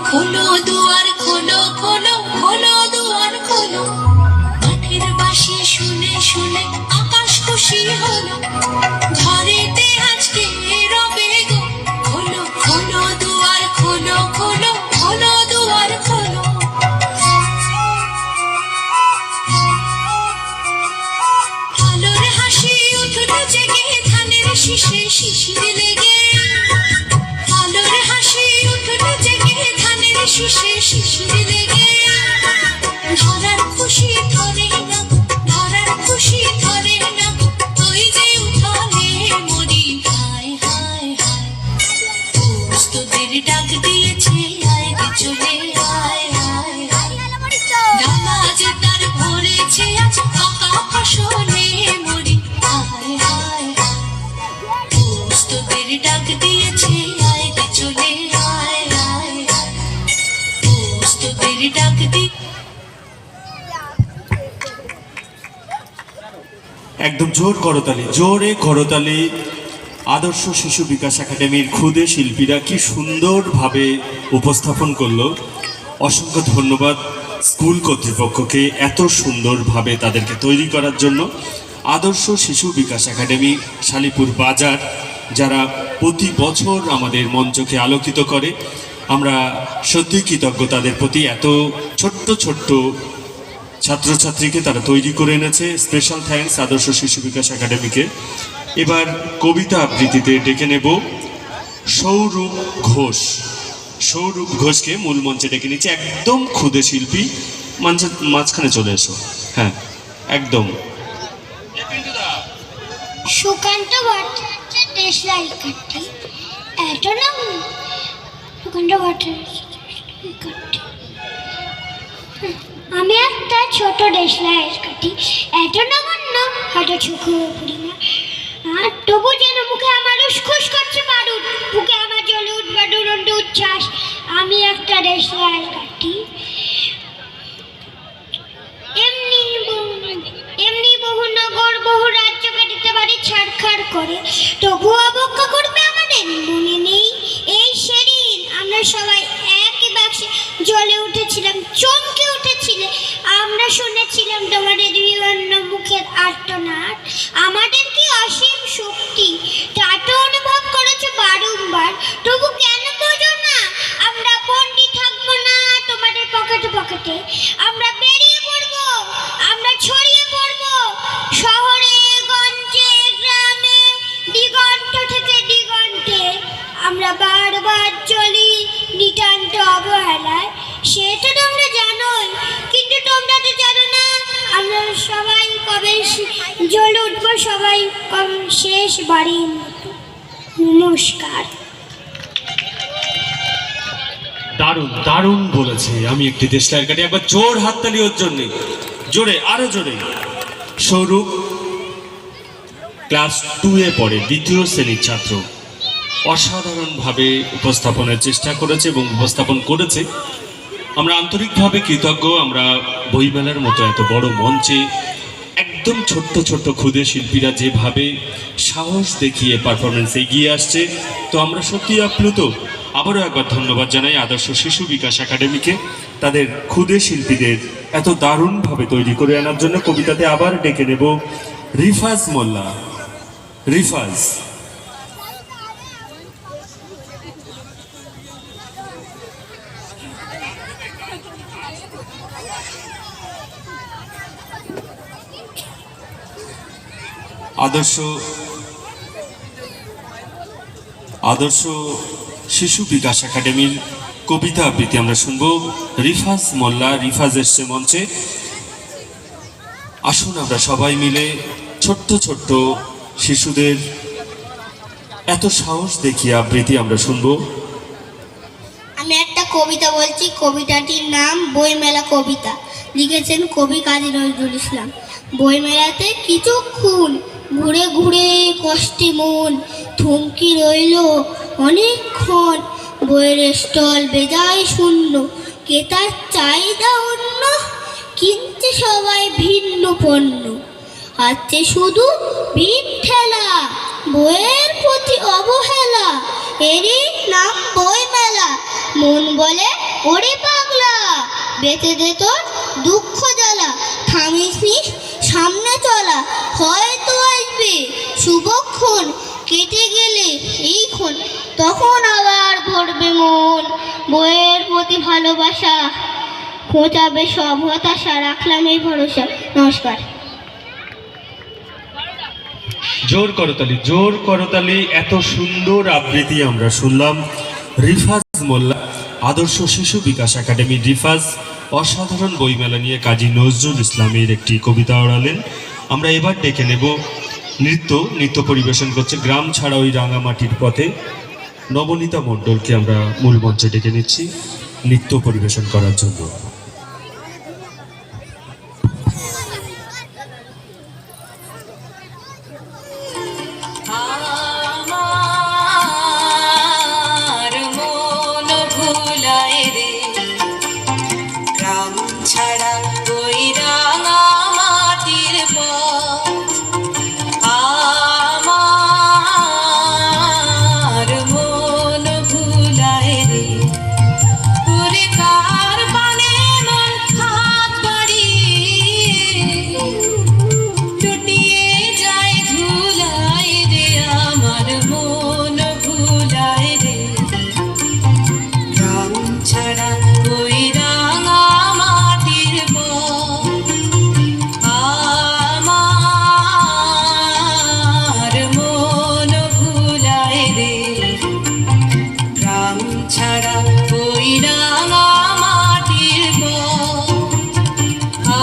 খোলো দুয়ার খোলো খোলো খোলো দুয়ার খোলো মাঠের বাঁশি শুনে শুনে আকাশ খুশি হলো ঘরেতে আজকে রবে গো খোলো খোলো দুয়ার খোলো খোলো খোলো দুয়ার খোলো আলোর হাসি উঠলো জেগে ধানের শীষে শিশির লেগে আলোর হাসি উঠলো জেগে ধানের শীষে শিশির লেগে ধরার খুশি ধরে না ধরার খুশি ধরে না ওই যে উঠানে মরি হায় হায় হায় তোদের ডাক দিয়েছে আয় রে চলে আয় আয় আয় ডালা যে তার ভরেছে আজ পাকা ফসলে মরি হায় হায় তোদের ডাক দিয়েছে আয় রে চলে আয় আয় আয় তোদের ডাক দি একদম জোর করতালি, জোরে করতালি। আদর্শ শিশু বিকাশ একাডেমির ক্ষুদে শিল্পীরা কি সুন্দরভাবে উপস্থাপন করলো। অসংখ্য ধন্যবাদ স্কুল কর্তৃপক্ষকে এত সুন্দরভাবে তাদেরকে তৈরি করার জন্য। আদর্শ শিশু বিকাশ একাডেমি শালিপুর বাজার যারা প্রতি বছর আমাদের মঞ্চকে আলোকিত করে, আমরা সত্যিই কৃতজ্ঞ তাদের প্রতি। এত ছোট্ট ছোট্ট ছাত্রছাত্রীকে তারা তৈরি করে এনেছে। স্পেশাল থ্যাঙ্কস আদর্শ শিশু বিকাশ একাডেমিকে। এবার কবিতা আবৃত্তিতে ডেকে নেব সৌরভ ঘোষ। সৌরভ ঘোষকে মূল মঞ্চে ডেকে নিচ্ছে। একদম ক্ষুদে শিল্পী, মঞ্চের মাঝখানে চলে এসো। হ্যাঁ, একদম। সুকান্ত ভট্টাচার্যের দেশলাই কাঠি এত নাম সুকান্ত ভট্টাচার্যের কাঠি। আমি একটা ছোট দেশলাইয়ের কাঠি এত নগণ্য হয়তো চোখে পড়ি না, আর তবু যেন মুখে আমার উসখুস করছে বারুদ, বুকে আমার জ্বলে উঠবা দুরন্ত উচ্ছ্বাস। আমি একটা দেশলাইয়ের কাঠি। এমনি বহু নগর বহু রাজ্য কাটিতে পারি ছাড়খাড় করে, তবু অবজ্ঞা করবে আমাদের মনে নেই এই সেদিন আমরা সবাই একই বাক্সে জ্বলে উঠেছিলাম, চমকে উঠেছিলে। আমরা শুনেছিলাম তোমাদের বিভিন্ন মুখের আর্তনাদ, আমাদের কি অসীম শক্তি তা তো অনুভব করেছো বারংবার। তবু কেন বোঝো না আমরা বন্দি থাকবো না তোমাদের পকেটে পকেটে। আমরা বেরিয়ে পড়বো, আমরা ছড়িয়ে পড়বো শহরে গঞ্জে গ্রামে দিগন্ত থেকে দিগন্তে। আমরা বারবার চলি নিতান্ত অবহেলায়, সেটা তোমরা জানোই, কিন্তু তোমরা তো জানো না আমরা সবাই কবে জ্বলে উঠবো, সবাই কবে শেষ বাড়ির মতো। নমস্কার। দারুণ দারুণ বলেছে। আমি একটি দেশলাইয়ের কাঠি। একবার জোর হাততালি ওর জন্যে, জোরে, আরো জোরে। সৌরভ ক্লাস 2-এ পড়ে, 2য় শ্রেণীর ছাত্র। অসাধারণভাবে উপস্থাপনের চেষ্টা করেছে এবং উপস্থাপন করেছে। আমরা আন্তরিকভাবে কৃতজ্ঞ। আমরা বইমেলার মতো এত বড় মঞ্চে একদম ছোট্ট ছোট্ট ক্ষুদে শিল্পীরা যেভাবে সাহস দেখিয়ে পারফরমেন্স এগিয়ে আসছে, তো আমরা সত্যি আপ্লুত। আবারও একবার ধন্যবাদ জানাই আদর্শ শিশু বিকাশ একাডেমিকে তাদের ক্ষুদে শিল্পীদের এত দারুণভাবে তৈরি করে আনার জন্য। কবিতাতে আবার ডেকে নেব রিফাজ মোল্লা। রিফাজ। আদর্শ শিশু বিকাশ একাডেমির কবিতা আবৃত্তি আমরা শুনবো। রিফাজ মোল্লা। রিফাজ এসছে মঞ্চে। আসুন আমরা সবাই মিলে ছোট্ট ছোট্ট শিশুদের এত সাহস দেখিয়ে আবৃত্তি আমরা শুনবো। আমি একটা কবিতা বলছি, কবিতাটির নাম বইমেলা কবিতা। লিখেছেন কবি কাজী নজরুল ইসলাম। বইমেলাতে কিছুক্ষণ ঘুরে ঘুরে কষ্টে মন থমকি রইল অনেকক্ষণ। বইয়ের স্টল বেজায় শূন্য, ক্রেতার চাহিদা অন্য, কিনছে সবাই ভিন্ন পণ্য। আছে শুধু ভিড় ঠেলা, বইয়ের প্রতি অবহেলা। এরই নাম বইমেলা। মন বলে বেঁচে দে তোর দুঃখ জ্বালা, থামিস নি সামনে চলা, হয়তো আসবে শুভক্ষণ, কেটে গেলে এই ক্ষণ, তখন আবার ভরবে মন বইয়ের প্রতি ভালোবাসা, খোঁচাবে সব হতাশা, রাখলাম এই ভরসা। নমস্কার। জোর করতালি, জোর করতালি। এত সুন্দর আবৃত্তি আমরা শুনলাম। রিফাজ মোল্লা, আদর্শ শিশু বিকাশ একাডেমি রিফাজ অসাধারণ বইমেলা নিয়ে কাজী নজরুল ইসলামের একটি কবিতা ওড়ালেন। আমরা এবার ডেকে নেব নৃত্য পরিবেশন করছে গ্রাম ছাড়া ওই রাঙামাটির পথে নবনীতা মণ্ডলকে আমরা মূল মঞ্চে ডেকে নিচ্ছি নৃত্য পরিবেশন করার জন্য। আমার মন ভুলায় রে, গ্রাম ছাড়া ওই রাঙা মাটির পথ। আমার মন ভুলায় রে, ওরে কার পানে মন হাত বাড়িয়ে লুটিয়ে যায় ধুলায় রে। আমার মন ভুলায় রে, গ্রাম ছাড়া ওই রাঙা মাটির পথ। আমার মন ভুলায় রে, গ্রাম ছাড়া ওই রাঙা মাটির পথ।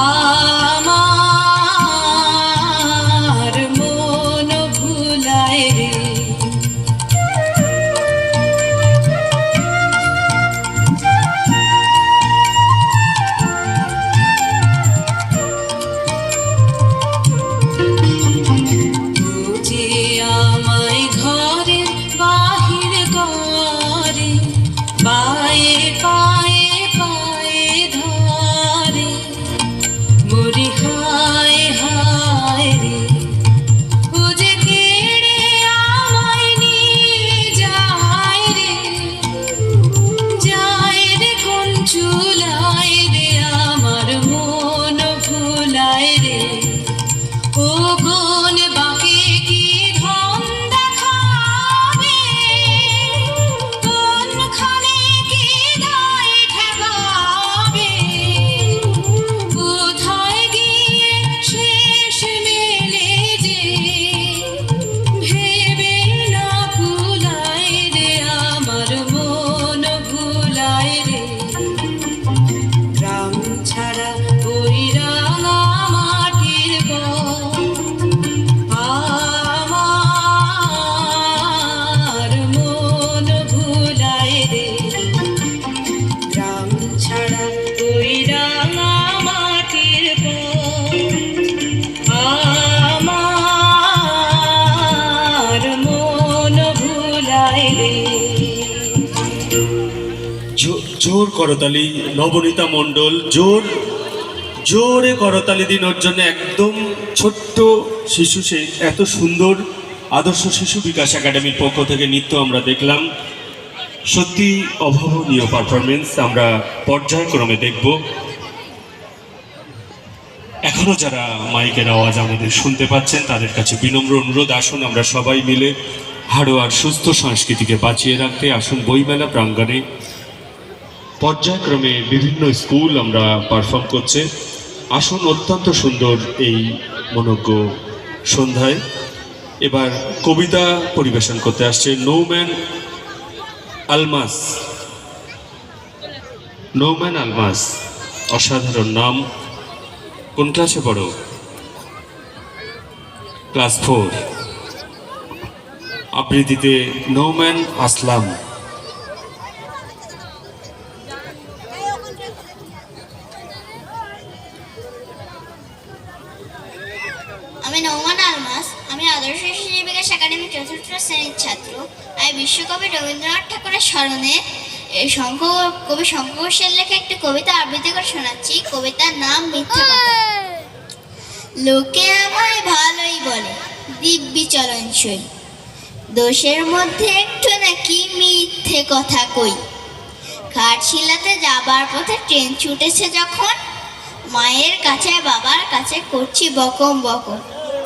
আমার মন ভুলায় রে। যে আমায় ঘরে বাহির করে, পায়ে পায়ে পায়ে ধরে, মরি হায় হায় রে। ও যে কেড়ে আমায় নিয়ে যায় রে, যায় রে কোন চুলায় রে। আমার মন ভুলায় রে, ও কোন বাঁকে কি ধন দেখাবে, কোনখানে কি দায় ঠেকাবে, কোথায় গিয়ে শেষ মেলে যে ভেবে না কুলায় রে। আমার মন ভুলায় রে, গ্রাম ছাড়া ওই রাঙা মাটির পথ। আমার মন ভুলায় রে, গ্রাম ছাড়া ওই রাঙা মাটির পথ। আমার মন ভুলায় রে। জোর করতালি নবনীতা মণ্ডল, জোরে করতালি দিন ওর জন্য। একদম ছোট্ট শিশু, সে এত সুন্দর। আদর্শ শিশু বিকাশ একাডেমির পক্ষ থেকে নৃত্য আমরা দেখলাম, সত্যি অভাবনীয় পারফরমেন্স। আমরা পর্যায়ক্রমে দেখব। এখনো যারা মাইকের আওয়াজ আমাদের শুনতে পাচ্ছেন তাদের কাছে বিনম্র অনুরোধ, আসুন আমরা সবাই মিলে হাড়োয়ার সুস্থ সংস্কৃতিকে বাঁচিয়ে রাখতে আসুন বইমেলা প্রাঙ্গণে। পর্যায়ক্রমে বিভিন্ন স্কুল আমরা পারফর্ম করছে। আসুন অত্যন্ত সুন্দর এই মনোজ্ঞ সন্ধ্যায়। এবার কবিতা পরিবেশন করতে আসছে নৌম্যান আলমাস। নৌম্যান আলমাস, অসাধারণ নাম। কোন ক্লাসে পড়ো? ক্লাস 4। আবৃত্তিতে নৌম্যান আসলাম। আমি নৌমান আলমাস, আমি আদর্শ শিশু বিকাশ একাডেমি ৪র্থ শ্রেণীর ছাত্র। আমি বিশ্বকবি রবীন্দ্রনাথ ঠাকুরের স্মরণে কবি শঙ্কর ঘোষের লেখা একটি কবিতা আবৃত্তি করে শোনাচ্ছি। কবিতার নাম মিথ্যে কথা। লোকে আমায় ভালোই বলে, দিব্যি চলনসই, দোষের মধ্যে একটু নাকি মিথ্যে কথা কই। ঘাটশিলাতে যাবার পথে ট্রেন ছুটেছে যখন, মায়ের কাছে বাবার কাছে করছি বকম বকম।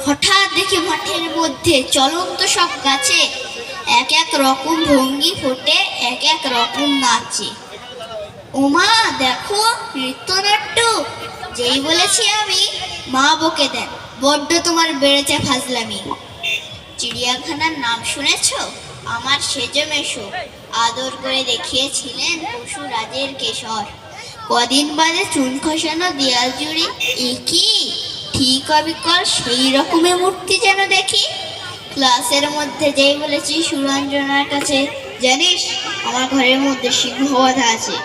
হঠাৎ দেখি মাঠের মধ্যে চলন্ত সব গাছে এক এক রকম ভঙ্গি ফোটে, এক এক রকম নাচে। ওমা দেখো নৃত্যনাট্য! যেই বলেছি আমি, মা বকে দেন, বড্ড তোমার বেড়েছে ফাজলামি। চিড়িয়াখানার নাম শুনেছ? আমার সেজো মেশো আদর করে দেখিয়েছিলেন পশুরাজের কেশর। কদিন বাদে চুন খসানো দেয়াল জুড়ি, কি ঠিক অবিকল সেই রকমের মূর্তি যেন দেখি। ক্লাসের মধ্যে যেই বলেছি সুরঞ্জনার কাছে, জানিস আমার ঘরের মধ্যে সিংহ বাঁধা আছে,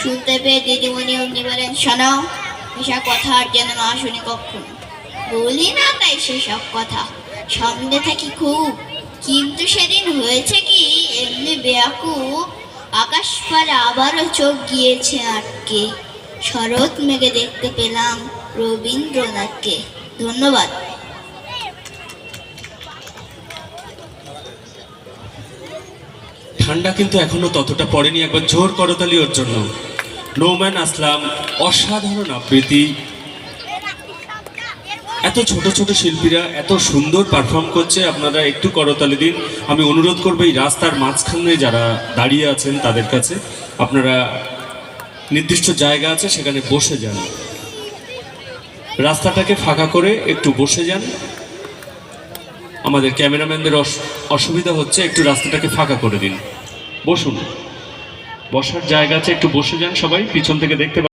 শুনতে পেয়ে দিদিমণি অমনি বলেন, শোনাও, এসব কথা আর যেন না শুনি কখনো। বলি না তাই সেসব কথা, সঙ্গে থাকি খুব, কিন্তু সেদিন হয়েছে কি এমনি বেয়াকুব, আকাশ পারে আবারও চোখ গিয়েছে আটকে, শরৎ মেঘে দেখতে পেলাম রবীন্দ্রনাথকে। ধন্যবাদ। ঠান্ডা কিন্তু এখনো ততটা পড়েনি, একবার জোর করতালি ওর জন্য। নৌম্যান আসলাম, অসাধারণ আবৃত্তি। এত ছোট ছোট শিল্পীরা এত সুন্দর পারফর্ম করছে, আপনারা একটু করতালি দিন। আমি অনুরোধ করবো এই রাস্তার মাঝখানে যারা দাঁড়িয়ে আছেন তাদের কাছে, আপনারা নির্দিষ্ট জায়গা আছে সেখানে বসে যান, রাস্তাটাকে ফাঁকা করে একটু বসে যান। আমাদের ক্যামেরাম্যানদের অসুবিধা হচ্ছে, একটু রাস্তাটাকে ফাঁকা করে দিন, বসুন। বসার জায়গা আছে, একটু বসে যান সবাই, পিছন থেকে দেখতে